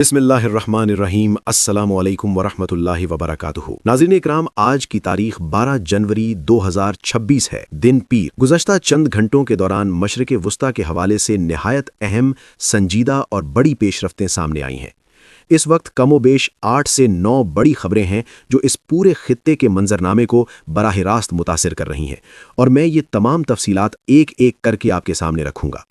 बिस्मिल्लाहिर्रहमानिर्रहीम अस्सलामु अलैकुम वरहमतुल्लाहि वबरकातुहू। नाज़रीन इकराम, आज की तारीख 12 जनवरी 2026 है, दिन पीर। गुज़श्ता चंद घंटों के दौरान मशरिक़ वुस्ता के हवाले से निहायत अहम, संजीदा और बड़ी पेशरफ्तें सामने आई हैं। इस वक्त कमोबेश 8 से 9 बड़ी खबरें हैं जो इस पूरे खित्ते के मंजरनामे को बराह रास्त मुतासिर कर रही हैं, और मैं ये तमाम तफसीलात एक एक करके आपके सामने रखूंगा।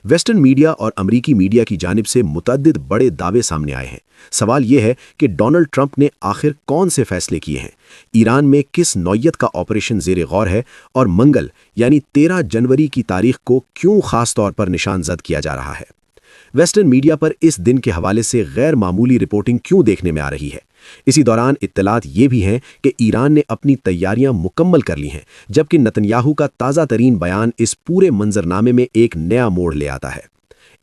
वेस्टर्न मीडिया और अमरीकी मीडिया की जानिब से मुतअद्दिद बड़े दावे सामने आए हैं। सवाल यह है कि डोनाल्ड ट्रंप ने आखिर कौन से फैसले किए हैं, ईरान में किस नौयत का ऑपरेशन ज़ेर गौर है, और मंगल यानी 13 जनवरी की तारीख को क्यों ख़ास तौर पर निशानजद किया जा रहा है। वेस्टर्न मीडिया पर इस दिन के हवाले से गैर मामूली रिपोर्टिंग क्यों देखने में आ रही है। इसी दौरान इत्तलात ये भी हैं कि ईरान ने अपनी तैयारियां मुकम्मल कर ली हैं, जबकि नेतन्याहू का ताज़ा तरीन बयान इस पूरे मंजरनामे में एक नया मोड़ ले आता है।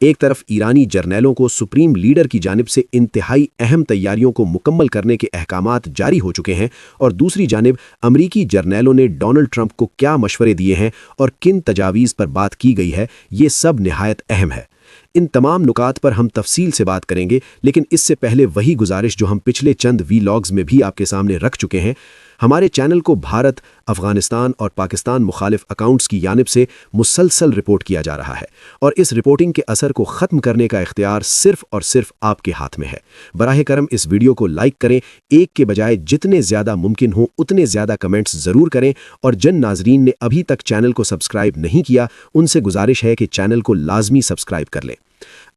एक तरफ ईरानी जर्नैलों को सुप्रीम लीडर की जानिब से इंतहाई अहम तैयारियों को मुकम्मल करने के अहकामात जारी हो चुके हैं, और दूसरी जानिब अमरीकी जर्नैलों ने डोनाल्ड ट्रंप को क्या मशवरे दिए हैं और किन तजावीज़ पर बात की गई है, ये सब निहायत अहम है। इन तमाम नुकात पर हम तफसील से बात करेंगे, लेकिन इससे पहले वही गुजारिश जो हम पिछले चंद वीलॉग्स में भी आपके सामने रख चुके हैं। हमारे चैनल को भारत, अफगानिस्तान और पाकिस्तान मुखालिफ अकाउंट्स की जानिब से मुसलसल रिपोर्ट किया जा रहा है, और इस रिपोर्टिंग के असर को ख़त्म करने का इख्तियार सिर्फ और सिर्फ आपके हाथ में है। बराह करम इस वीडियो को लाइक करें, एक के बजाय जितने ज़्यादा मुमकिन हो उतने ज़्यादा कमेंट्स ज़रूर करें, और जिन नाजरीन ने अभी तक चैनल को सब्सक्राइब नहीं किया उनसे गुजारिश है कि चैनल को लाजमी सब्सक्राइब कर लें।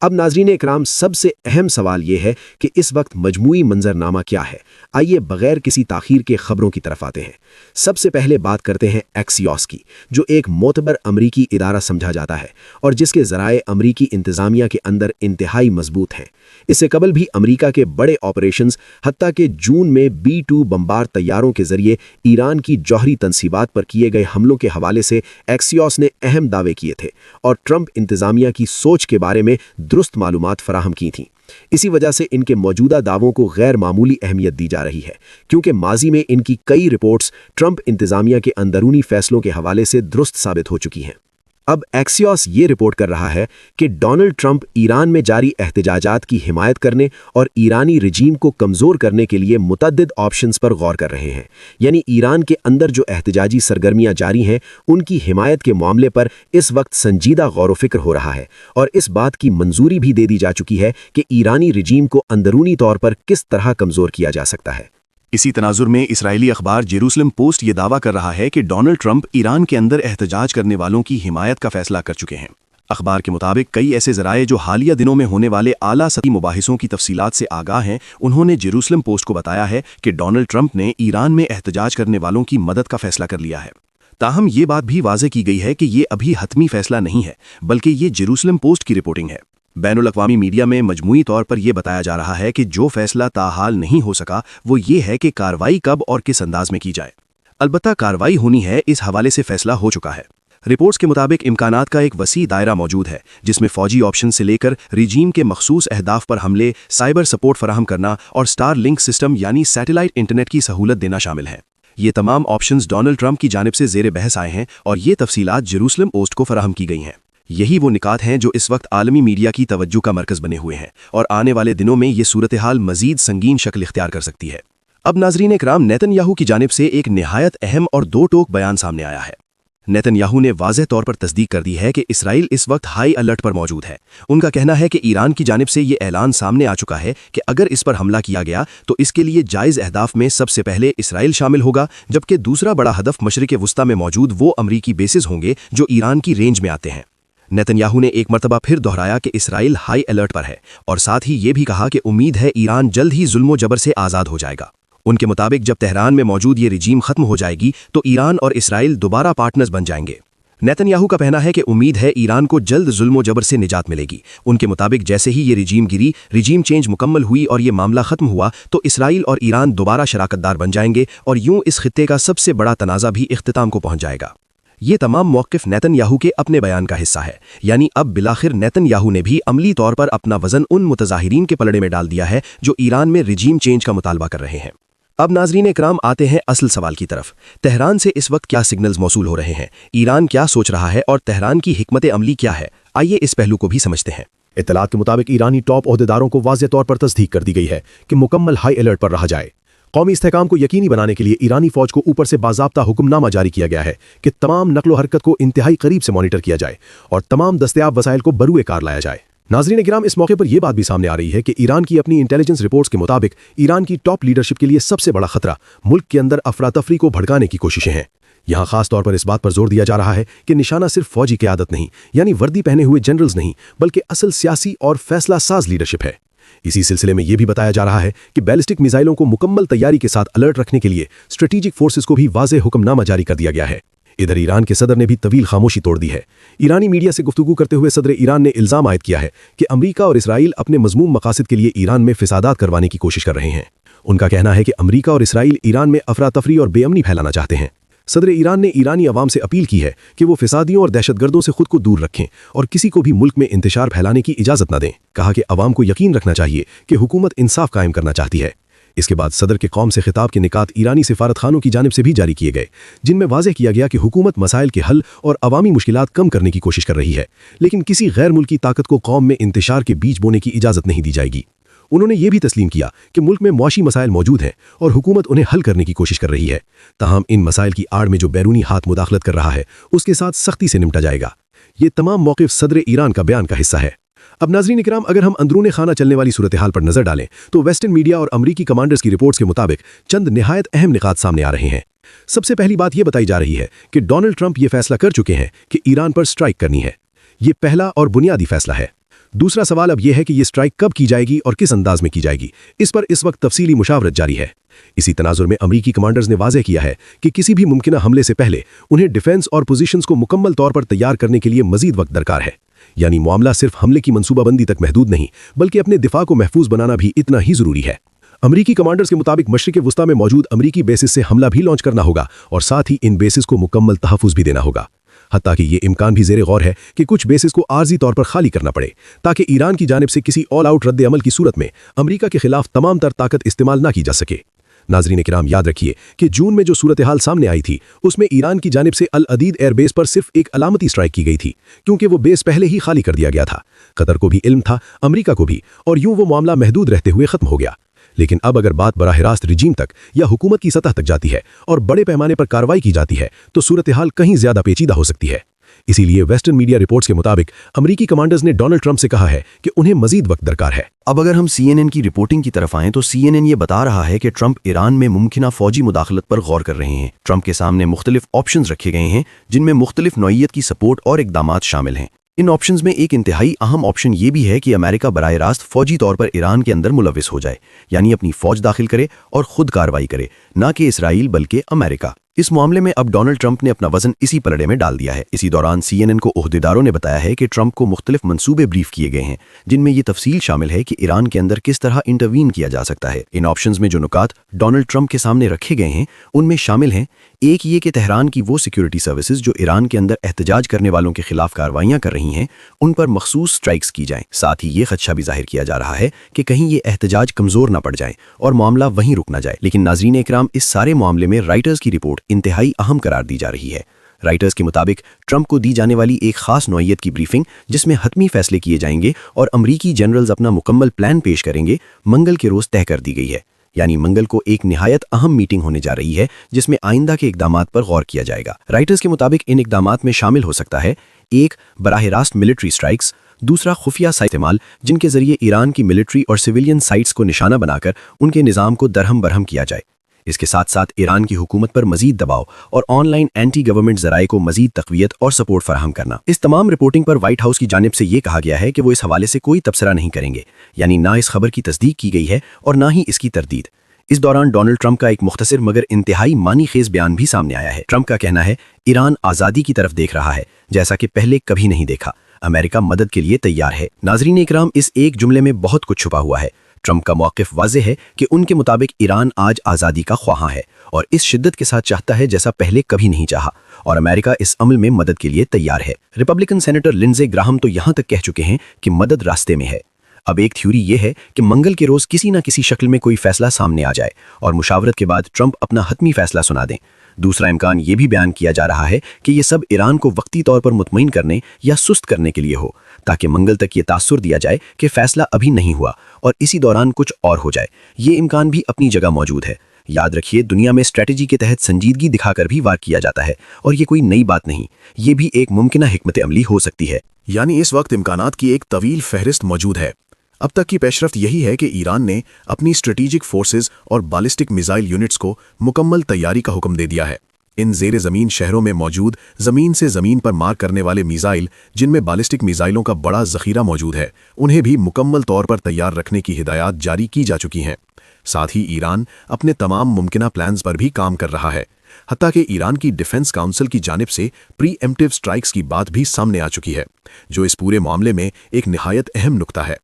अब नाजरीन इकराम, सबसे अहम सवाल यह है कि इस वक्त मजमूई मंजरनामा क्या है। आइए बगैर किसी ताखीर के खबरों की तरफ आते हैं। सबसे पहले बात करते हैं एक्सियोस की, जो एक मोतबर अमरीकी इदारा समझा जाता है और जिसके ज़राए अमरीकी इंतज़ामिया के अंदर इंतहाई मजबूत हैं। इससे कबल भी अमरीका के बड़े ऑपरेशंस, हत्ता कि जून में B-2 बम्बार तैयारों के जरिए ईरान की जौहरी तंसीबात पर किए गए हमलों के हवाले से एक्सियोस ने अहम दावे किए थे और ट्रंप इंतज़ामिया की सोच के बारे में दुरुस्त मालूमात फराहम की थीं। इसी वजह से इनके मौजूदा दावों को गैर मामूली अहमियत दी जा रही है, क्योंकि माजी में इनकी कई रिपोर्ट्स ट्रंप इंतज़ामिया के अंदरूनी फैसलों के हवाले से दुरुस्त साबित हो चुकी हैं। अब एक्सियोस ये रिपोर्ट कर रहा है कि डोनाल्ड ट्रंप ईरान में जारी एहतजाजात की हिमायत करने और ईरानी रजीम को कमज़ोर करने के लिए मुतअद्दिद ऑप्शंस पर गौर कर रहे हैं। यानी ईरान के अंदर जो एहतजाजी सरगर्मियां जारी हैं, उनकी हिमायत के मामले पर इस वक्त संजीदा गौर व फिक्र हो रहा है, और इस बात की मंजूरी भी दे दी जा चुकी है कि ईरानी रजीम को अंदरूनी तौर पर किस तरह कमज़ोर किया जा सकता है। इसी तनाजुर में इस्राएली अखबार जेरूसलम पोस्ट ये दावा कर रहा है कि डोनाल्ड ट्रंप ईरान के अंदर एहतजाज करने वालों की हिमायत का फैसला कर चुके हैं। अखबार के मुताबिक कई ऐसे ज़राए जो हालिया दिनों में होने वाले आला सतही मुबाहिसों की तफसीलात से आगाह हैं, उन्होंने जेरूसलम पोस्ट को बताया है कि डोनाल्ड ट्रंप ने ईरान में एहतजाज करने वालों की मदद का फैसला कर लिया है। ताहम ये बात भी वाज़ेह की गई है कि ये अभी हतमी फैसला नहीं है, बल्कि ये जेरूसलम पोस्ट की रिपोर्टिंग है। बैनुल अक़वामी मीडिया में मजमूई तौर पर यह बताया जा रहा है कि जो फैसला ताहाल नहीं हो सका वो ये है कि कार्रवाई कब और किस अंदाज में की जाए। अलबत्ता कार्रवाई होनी है, इस हवाले से फैसला हो चुका है। रिपोर्ट्स के मुताबिक इम्कानात का एक वसी दायरा मौजूद है, जिसमें फौजी ऑप्शन से लेकर रिजीम के मखसूस अहदाफ पर हमले, साइबर सपोर्ट फराहम करना और स्टार लिंक सिस्टम यानी सैटेलाइट इंटरनेट की सहूलत देना शामिल है। ये तमाम ऑप्शंस डोनाल्ड ट्रंप की जानिब से ज़ेर बहस आए हैं, और ये तफसीलात जेरूसलम पोस्ट को फराहम की गई हैं। यही वो निकात हैं जो इस वक्त आलमी मीडिया की तवज्जो का मरकज़ बने हुए हैं, और आने वाले दिनों में ये सूरत हाल मजीद संगीन शक्ल इख्तियार कर सकती है। अब नाजरीन इकराम, नेतन्याहू की जानिब से एक निहायत अहम और दो टोक बयान सामने आया है। नेतन्याहू ने वाज़ेह तौर पर तस्दीक कर दी है कि इसराइल इस वक्त हाई अलर्ट पर मौजूद है। उनका कहना है कि ईरान की जानिब से ये ऐलान सामने आ चुका है कि अगर इस पर हमला किया गया तो इसके लिए जायज़ अहदाफ में सबसे पहले इसराइल शामिल होगा, जबकि दूसरा बड़ा हदफ मशरिक़ वुस्ता में मौजूद वो अमरीकी बेसिस होंगे जो ईरान की रेंज में आते हैं। नेतन्याहू ने एक मरतबा फिर दोहराया कि इसराइल हाई अलर्ट पर है, और साथ ही ये भी कहा कि उम्मीद है ईरान जल्द ही जुल्म जबर से आज़ाद हो जाएगा। उनके मुताबिक जब तेहरान में मौजूद ये रिजीम खत्म हो जाएगी तो ईरान और इसराइल दोबारा पार्टनर्स बन जाएंगे। नेतन्याहू का कहना है कि उम्मीद है ईरान को जल्द जुल्म जबर से निजात मिलेगी। उनके मुताबिक जैसे ही ये रिजीम गिरी, रिजीम चेंज मुकम्मल हुई और ये मामला खत्म हुआ तो इसराइल और ईरान दोबारा शराकतदार बन जाएंगे, और यूं इस खित्ते का सबसे बड़ा तनाज़ा भी इख्तिताम को पहुंच जाएगा। ये तमाम मौक़िफ़ नेतन्याहू के अपने बयान का हिस्सा है, यानी अब बिलाखिर नेतन्याहू ने भी अमली तौर पर अपना वज़न उन मुतज़ाहिरीन के पलड़े में डाल दिया है जो ईरान में रिजीम चेंज का मुतालबा कर रहे हैं। अब नाजरीन इकराम, आते हैं असल सवाल की तरफ। तेहरान से इस वक्त क्या सिग्नल्स मौसूल हो रहे हैं, ईरान क्या सोच रहा है और तेहरान की हिकमत अमली क्या है। आइए इस पहलू को भी समझते हैं। इत्तलात के मुताबिक ईरानी टॉप ओहदेदारों को वाज़ेह तौर पर तस्दीक कर दी गई है कि मुकम्मल हाई अलर्ट पर रहा जाए। कौमी इस्तेहकाम को यकीनी बनाने के लिए ईरानी फौज को ऊपर से बाज़ाब्ता हुक्मनामा जारी किया गया है कि तमाम नकलो हरकत को इंतहाई करीब से मॉनिटर किया जाए और तमाम दस्तयाब वसाइल को बरूए कार लाया जाए। नाज़रीन किराम, इस मौके पर यह बात भी सामने आ रही है कि ईरान की अपनी इंटेलिजेंस रिपोर्ट्स के मुताबिक ईरान की टॉप लीडरशिप के लिए सबसे बड़ा खतरा मुल्क के अंदर अफरा तफरी को भड़काने की कोशिशें हैं। यहाँ खास तौर पर इस बात पर जोर दिया जा रहा है कि निशाना सिर्फ फौजी क़यादत नहीं, यानी वर्दी पहने हुए जनरल्स नहीं, बल्कि असल सियासी और फैसला साज लीडरशिप है। इसी सिलसिले में यह भी बताया जा रहा है कि बैलिस्टिक मिसाइलों को मुकम्मल तैयारी के साथ अलर्ट रखने के लिए स्ट्रेटेजिक फोर्सेस को भी वाज़ेह हुक्मनामा जारी कर दिया गया है। इधर ईरान के सदर ने भी तवील खामोशी तोड़ दी है। ईरानी मीडिया से गुफ्तगू करते हुए सदर ईरान ने इल्ज़ाम आयद किया है कि अमरीका और इसराइल अपने मज़मूम मकासद के लिए ईरान में फिसादात करवाने की कोशिश कर रहे हैं। उनका कहना है कि अमरीका और इसराइल ईरान में अफरा तफरी और बेअमनी फैलाना चाहते हैं। सदर ईरान ने ईरानी अवाम से अपील की है कि वो फिसादियों और दहशतगर्दों से खुद को दूर रखें और किसी को भी मुल्क में इंतशार फैलाने की इजाज़त न दें। कहा कि अवाम को यकीन रखना चाहिए कि हुकूमत इंसाफ कायम करना चाहती है। इसके बाद सदर के कौम से खिताब के निकात ईरानी सिफारत खानों की जानिब से भी जारी किए गए, जिनमें वाज़ेह किया गया कि हुकूमत मसाइल के हल और अवामी मुश्किलात कम करने की कोशिश कर रही है, लेकिन किसी गैर मुल्की ताकत को कौम में इंतशार के बीज बोने की इजाज़त नहीं दी जाएगी। उन्होंने ये भी तस्लीम किया कि मुल्क में मुआशी मसाइल मौजूद हैं और हुकूमत उन्हें हल करने की कोशिश कर रही है। ताहम इन मसाइल की आड़ में जो बैरूनी हाथ मुदाखलत कर रहा है उसके साथ सख्ती से निपटा जाएगा। ये तमाम मौक़िफ़ सदर ईरान का बयान का हिस्सा है। अब नाज़रीन इकराम, अगर हम अंदरूने खाना चलने वाली सूरत हाल पर नजर डालें तो वेस्टर्न मीडिया और अमरीकी कमांडर्स की रिपोर्ट्स के मुताबिक चंद निहायत अहम निकात सामने आ रहे हैं। सबसे पहली बात यह बताई जा रही है कि डोनाल्ड ट्रंप ये फैसला कर चुके हैं कि ईरान पर स्ट्राइक करनी है। ये पहला और बुनियादी फैसला है। दूसरा सवाल अब यह है कि ये स्ट्राइक कब की जाएगी और किस अंदाज में की जाएगी। इस पर इस वक्त तफसीली मुशावरत जारी है। इसी तनाजुर में अमरीकी कमांडर्स ने वाज़ेह किया है कि किसी भी मुमकिन हमले से पहले उन्हें डिफेंस और पोजीशंस को मुकम्मल तौर पर तैयार करने के लिए मजीद वक्त दरकार है। यानी मामला सिर्फ हमले की मनसूबाबंदी तक महदूद नहीं, बल्कि अपने दिफा को महफूज बनाना भी इतना ही जरूरी है। अमरीकी कमांडर्स के मुताबिक मशरिक़ वुस्ता में मौजूद अमरीकी बेसिस से हमला भी लॉन्च करना होगा और साथ ही इन बेसिस को मुकम्मल तहफ़्फ़ुज़ भी देना होगा। हत्ता कि ये इम्कान भी ज़ेरे गौर है कि कुछ बेसिस को आर्जी तौर पर खाली करना पड़े ताकि ईरान की जानिब से किसी ऑल आउट रद्द अमल की सूरत में अमरीका के खिलाफ तमाम तर ताकत इस्तेमाल ना की जा सके। नाज़रीन किराम, याद रखिए कि जून में जो सूरत हाल सामने आई थी उसमें ईरान की जानिब से अल अदीद एयरबेस पर सिर्फ एक अलामती स्ट्राइक की गई थी, क्योंकि वो बेस पहले ही खाली कर दिया गया था। कतर को भी इल्म था, अमरीका को भी, और यूं वो मामला महदूद रहते हुए ख़त्म हो गया। लेकिन अब अगर बात बराह रास्त रिजीम तक या हुकूमत की सतह तक जाती है और बड़े पैमाने पर कार्रवाई की जाती है तो सूरत हाल कहीं ज़्यादा पेचीदा हो सकती है। इसीलिए वेस्टर्न मीडिया रिपोर्ट्स के मुताबिक अमरीकी कमांडर्स ने डोनाल्ड ट्रंप से कहा है कि उन्हें मजीद वक्त दरकार है। अब अगर हम CNN की रिपोर्टिंग की तरफ आएं तो CNN ये बता रहा है कि ट्रंप ईरान में मुमकिना फौजी मुदाखलत पर गौर कर रहे हैं। ट्रंप के सामने मुख्तलिफ ऑप्शंस रखे गए हैं जिनमें मुख्तलिफ नौइयत की सपोर्ट और इकदामात शामिल हैं। इन ऑप्शंस में एक इंतहाई अहम ऑप्शन ये भी है कि अमेरिका बराह रास्त फौजी तौर पर ईरान के अंदर मुलविस हो जाए, यानी अपनी फौज दाखिल करे और खुद कार्रवाई करे, ना कि इसराइल बल्कि अमेरिका। इस मामले में अब डोनाल्ड ट्रंप ने अपना वजन इसी पलड़े में डाल दिया है। इसी दौरान CNN को ओहदेदारों ने बताया है कि ट्रंप को मुख्तलिफ मंसूबे ब्रीफ किए गए हैं जिनमें ये तफसील शामिल है कि ईरान के अंदर किस तरह इंटरवीन किया जा सकता है। इन ऑप्शंस में जो नुकात डोनाल्ड ट्रंप के सामने रखे गए हैं उनमें शामिल हैं, एक ये कि तेहरान की वो सिक्योरिटी सर्विसेज जो ईरान के अंदर एहतजाज करने वालों के खिलाफ कार्रवाइयां कर रही हैं उन पर मखसूस स्ट्राइक्स की जाएं। साथ ही ये खदशा भी जाहिर किया जा रहा है कि कहीं ये एहतजाज कमजोर ना पड़ जाए और मामला वहीं रुक ना जाए। लेकिन नाज़रीन इकराम, इस सारे मामले में राइटर्स की रिपोर्ट इंतहाई अहम करार दी जा रही है। राइटर्स के मुताबिक ट्रंप को दी जाने वाली एक खास नौइयत की ब्रीफिंग जिसमें हतमी फैसले किए जाएंगे और अमरीकी जनरल्स अपना मुकम्मल प्लान पेश करेंगे, मंगल के रोज तय कर दी गई है। यानी मंगल को एक निहायत अहम मीटिंग होने जा रही है जिसमें आइंदा के इकदामात पर गौर किया जाएगा। राइटर्स के मुताबिक इन इकदामात में शामिल हो सकता है, एक, बराह रास्त मिलिट्री स्ट्राइक्स, दूसरा खुफिया इस्तेमाल जिनके जरिए ईरान की मिलिट्री और सिविलियन साइट्स को निशाना बनाकर उनके निज़ाम को दरहम बरहम किया जाए। इसके साथ साथ ईरान की हुकूमत पर मजीद दबाव और ऑनलाइन एंटी गवर्नमेंट जराए को मजीद तक़वियत और सपोर्ट फराहम करना। इस तमाम रिपोर्टिंग पर व्हाइट हाउस की जानिब से ये कहा गया है कि वो इस हवाले से कोई तबसरा नहीं करेंगे, यानी ना इस खबर की तस्दीक की गई है और ना ही इसकी तरदीद। इस दौरान डोनाल्ड ट्रंप का एक मुख्तसर मगर इंतहाई मानी खेज बयान भी सामने आया है। ट्रंप का कहना है, ईरान आज़ादी की तरफ देख रहा है जैसा कि पहले कभी नहीं देखा, अमेरिका मदद के लिए तैयार है। नाज़रीन इकराम, इस एक जुमले में बहुत कुछ छुपा हुआ है। ट्रंप का मौक़िफ़ वाज़ेह है कि उनके मुताबिक ईरान आज आज़ादी का ख्वाहां है और इस शिद्दत के साथ चाहता है जैसा पहले कभी नहीं चाहा, और अमेरिका इस अमल में मदद के लिए तैयार है। रिपब्लिकन सेनेटर लिंडसे ग्राहम तो यहाँ तक कह चुके हैं कि मदद रास्ते में है। अब एक थ्योरी ये है कि मंगल के रोज़ किसी न किसी शक्ल में कोई फैसला सामने आ जाए और मुशावरत के बाद ट्रंप अपना हतमी फैसला सुना दें। दूसरा इम्कान ये भी बयान किया जा रहा है कि ये सब ईरान को वक्ती तौर पर मुतमईन करने या सुस्त करने के लिए हो, تاکہ منگل تک یہ تاثر دیا جائے کہ فیصلہ ابھی نہیں ہوا اور اسی دوران کچھ اور ہو جائے۔ یہ امکان بھی اپنی جگہ موجود ہے۔ یاد رکھیے، دنیا میں اسٹریٹجی کے تحت سنجیدگی دکھا کر بھی وار کیا جاتا ہے، اور یہ کوئی نئی بات نہیں، یہ بھی ایک ممکنہ حکمت عملی ہو سکتی ہے۔ یعنی اس وقت امکانات کی ایک طویل فہرست موجود ہے۔ اب تک کی پیش رفت یہی ہے کہ ایران نے اپنی اسٹریٹجک فورسز اور بالسٹک میزائل یونٹس کو مکمل تیاری کا حکم دے دیا ہے۔ ان زیر زمین شہروں میں موجود زمین سے زمین پر مار کرنے والے میزائل، جن میں بالسٹک میزائلوں کا بڑا ذخیرہ موجود ہے، انہیں بھی مکمل طور پر تیار رکھنے کی ہدایات جاری کی جا چکی ہیں۔ ساتھ ہی ایران اپنے تمام ممکنہ پلانز پر بھی کام کر رہا ہے، حتیٰ کہ ایران کی ڈیفنس کونسل کی جانب سے پری ایمپٹیو سٹرائکس کی بات بھی سامنے آ چکی ہے، جو اس پورے معاملے میں ایک نہایت اہم نقطہ ہے۔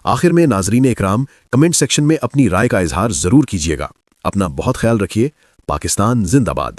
آخر میں ناظرین اکرام، کمنٹ سیکشن میں اپنی رائے کا اظہار ضرور کیجیے گا۔ اپنا بہت خیال رکھیے۔ پاکستان زندہ باد۔